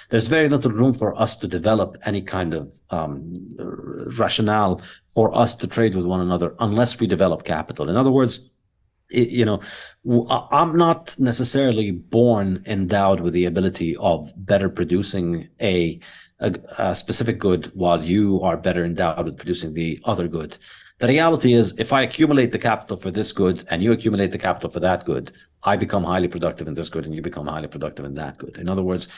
There's very little room for us to develop any kind of rationale for us to trade with one another unless we develop capital. In other words, I'm not necessarily born endowed with the ability of better producing a specific good while you are better endowed with producing the other good. The reality is, if I accumulate the capital for this good and you accumulate the capital for that good, I become highly productive in this good and you become highly productive in that good. In other words,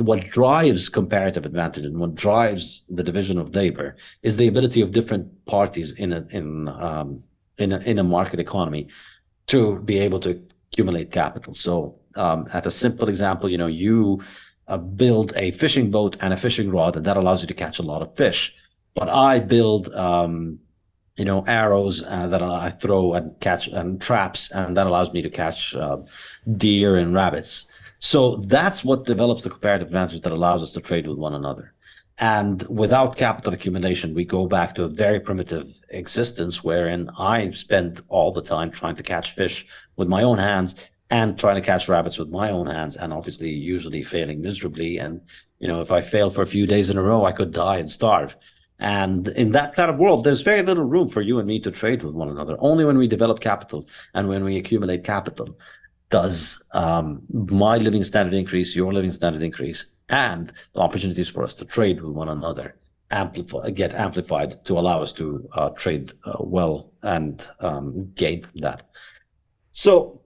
what drives comparative advantage and what drives the division of labor is the ability of different parties in a market economy to be able to accumulate capital. So, at a simple example, you build a fishing boat and a fishing rod, and that allows you to catch a lot of fish. But I build, arrows that I throw and catch, and traps, and that allows me to catch deer and rabbits. So that's what develops the comparative advantage that allows us to trade with one another. And without capital accumulation, we go back to a very primitive existence wherein I spend all the time trying to catch fish with my own hands and trying to catch rabbits with my own hands, and obviously usually failing miserably. And, if I fail for a few days in a row, I could die and starve. And in that kind of world, there's very little room for you and me to trade with one another. Only when we develop capital and when we accumulate capital does my living standard increase, your living standard increase, and the opportunities for us to trade with one another get amplified to allow us to trade well and gain from that. So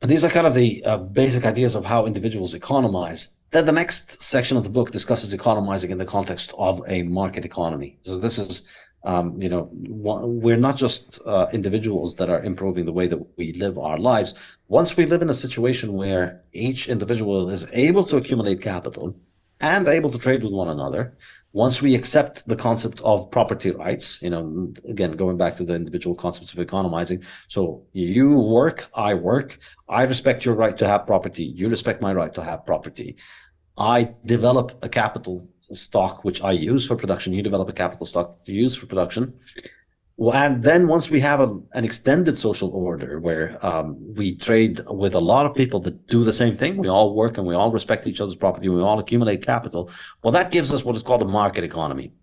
these are kind of the basic ideas of how individuals economize. Then the next section of the book discusses economizing in the context of a market economy. So this is, we're not just individuals that are improving the way that we live our lives. Once we live in a situation where each individual is able to accumulate capital and able to trade with one another, once we accept the concept of property rights, again, going back to the individual concepts of economizing. So you work, I respect your right to have property. You respect my right to have property. I develop a capital stock, which I use for production. You develop a capital stock to use for production. Well, and then once we have an extended social order where we trade with a lot of people that do the same thing, we all work and we all respect each other's property, we all accumulate capital, well, that gives us what is called a market economy.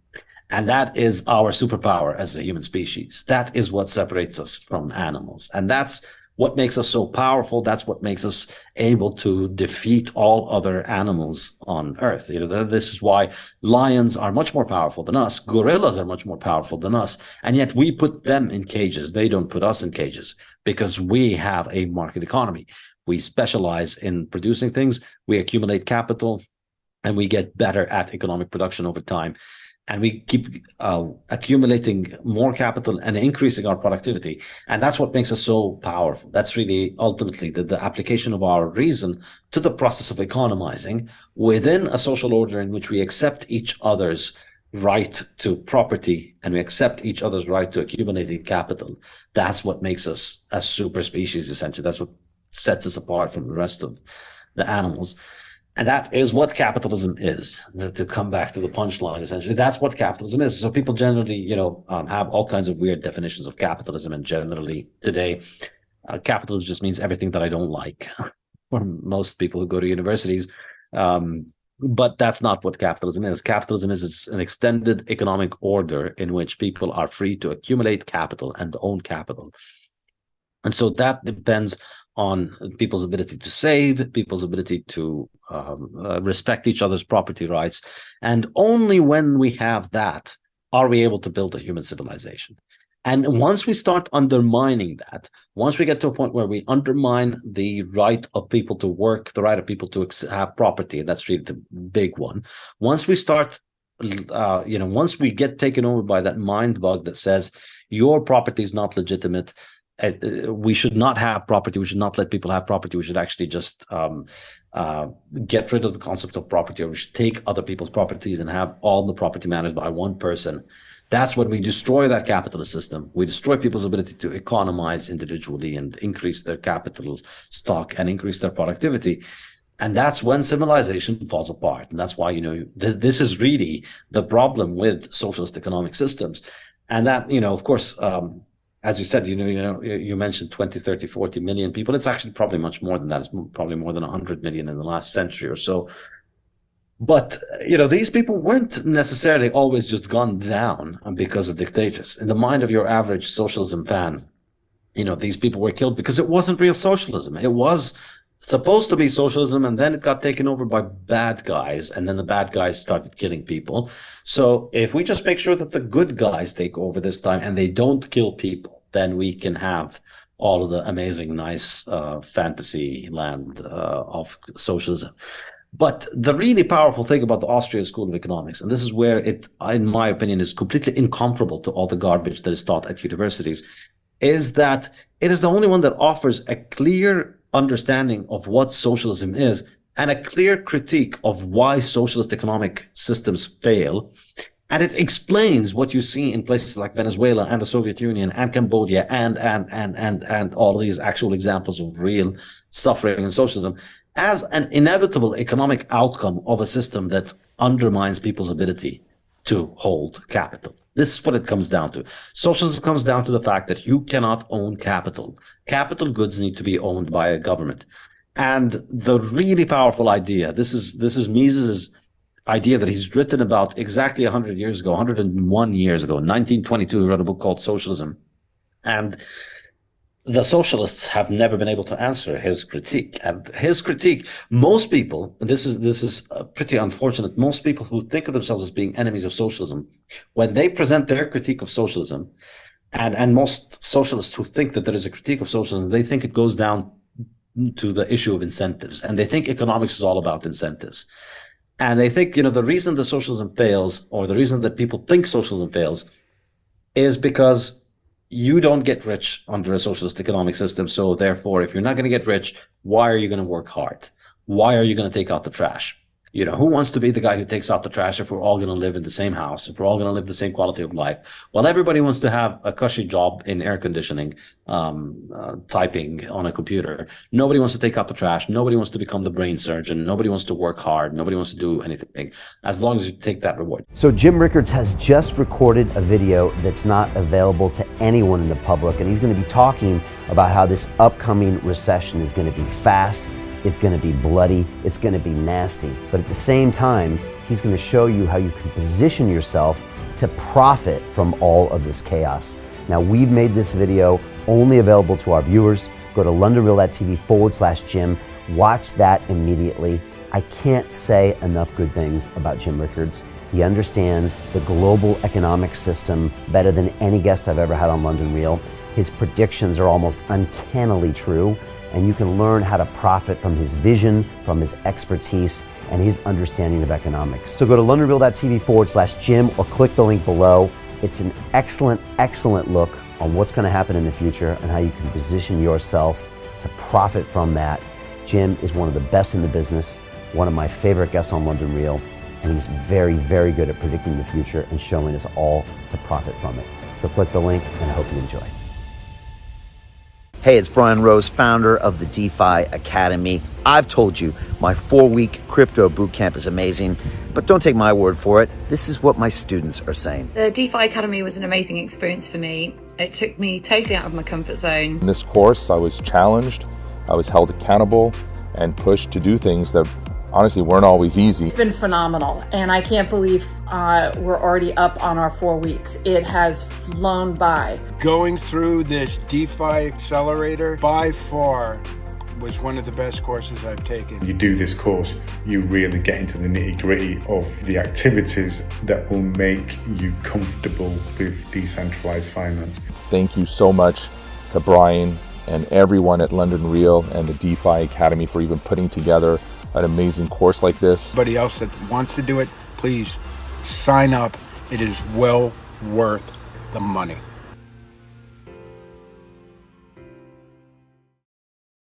And that is our superpower as a human species. That is what separates us from animals. And that's what makes us so powerful. That's what makes us able to defeat all other animals on Earth. This is why lions are much more powerful than us. Gorillas are much more powerful than us. And yet we put them in cages. They don't put us in cages because we have a market economy. We specialize in producing things. We accumulate capital and we get better at economic production over time. And we keep accumulating more capital and increasing our productivity. And that's what makes us so powerful. That's really ultimately the application of our reason to the process of economizing within a social order in which we accept each other's right to property and we accept each other's right to accumulating capital. That's what makes us a super species, essentially. That's what sets us apart from the rest of the animals. And that is what capitalism is, to come back to the punchline, essentially. That's what capitalism is. So people generally, have all kinds of weird definitions of capitalism. And generally today, capitalism just means everything that I don't like for most people who go to universities. But that's not what capitalism is. Capitalism is an extended economic order in which people are free to accumulate capital and own capital. And so that depends on people's ability to save, people's ability to respect each other's property rights. And only when we have that are we able to build a human civilization. And once we start undermining that, once we get to a point where we undermine the right of people to work, the right of people to have property, that's really the big one. Once we start, once we get taken over by that mind bug that says your property is not legitimate, we should not have property. We should not let people have property. We should actually just get rid of the concept of property, or we should take other people's properties and have all the property managed by one person. That's when we destroy that capitalist system. We destroy people's ability to economize individually and increase their capital stock and increase their productivity. And that's when civilization falls apart. And that's why, this is really the problem with socialist economic systems. And that, of course, as you said, you mentioned 20, 30, 40 million people. It's actually probably much more than that. It's probably more than 100 million in the last century or so. But, these people weren't necessarily always just gone down because of dictators. In the mind of your average socialism fan, these people were killed because it wasn't real socialism. It was supposed to be socialism, and then it got taken over by bad guys, and then the bad guys started killing people. So if we just make sure that the good guys take over this time and they don't kill people, then we can have all of the amazing, nice fantasy land of socialism. But the really powerful thing about the Austrian School of Economics, and this is where it, in my opinion, is completely incomparable to all the garbage that is taught at universities, is that it is the only one that offers a clear understanding of what socialism is and a clear critique of why socialist economic systems fail. And it explains what you see in places like Venezuela and the Soviet Union and Cambodia and all of these actual examples of real suffering in socialism as an inevitable economic outcome of a system that undermines people's ability to hold capital. This is what it comes down to. Socialism comes down to the fact that you cannot own capital. Capital goods need to be owned by a government. And the really powerful idea, this is Mises's idea that he's written about exactly 100 years ago, 101 years ago, 1922, he wrote a book called Socialism. And the socialists have never been able to answer his critique. And his critique, most people, this is pretty unfortunate, most people who think of themselves as being enemies of socialism, when they present their critique of socialism, and most socialists who think that there is a critique of socialism, they think it goes down to the issue of incentives. And they think economics is all about incentives. And they think, the reason that socialism fails, or the reason that people think socialism fails, is because you don't get rich under a socialist economic system. So therefore, if you're not going to get rich, why are you going to work hard? Why are you going to take out the trash? Who wants to be the guy who takes out the trash if we're all going to live in the same house, if we're all going to live the same quality of life? Well, everybody wants to have a cushy job in air conditioning, typing on a computer. Nobody wants to take out the trash. Nobody wants to become the brain surgeon. Nobody wants to work hard. Nobody wants to do anything, as long as you take that reward. So Jim Rickards has just recorded a video that's not available to anyone in the public, and he's going to be talking about how this upcoming recession is going to be fast, it's going to be bloody, it's going to be nasty. But at the same time, he's going to show you how you can position yourself to profit from all of this chaos. Now, we've made this video only available to our viewers. Go to londonreal.tv/Jim. Watch that immediately. I can't say enough good things about Jim Rickards. He understands the global economic system better than any guest I've ever had on London Real. His predictions are almost uncannily true, and you can learn how to profit from his vision, from his expertise, and his understanding of economics. So go to londonreal.tv/Jim or click the link below. It's an excellent, excellent look on what's going to happen in the future and how you can position yourself to profit from that. Jim is one of the best in the business, one of my favorite guests on London Real, and he's very, very good at predicting the future and showing us all to profit from it. So click the link, and I hope you enjoy. Hey, it's Brian Rose, founder of the DeFi Academy. I've told you my 4-week crypto bootcamp is amazing, but don't take my word for it. This is what my students are saying. The DeFi Academy was an amazing experience for me. It took me totally out of my comfort zone. In this course, I was challenged, I was held accountable, and pushed to do things that honestly weren't always easy. It's been phenomenal, and I can't believe we're already up on our 4 weeks. It has flown by. Going through this DeFi accelerator by far was one of the best courses I've taken. You do this course, you really get into the nitty-gritty of the activities that will make you comfortable with decentralized finance. Thank you so much to Brian and everyone at London Real and the DeFi Academy for even putting together an amazing course like this. Anybody else that wants to do it, please sign up. It is well worth the money.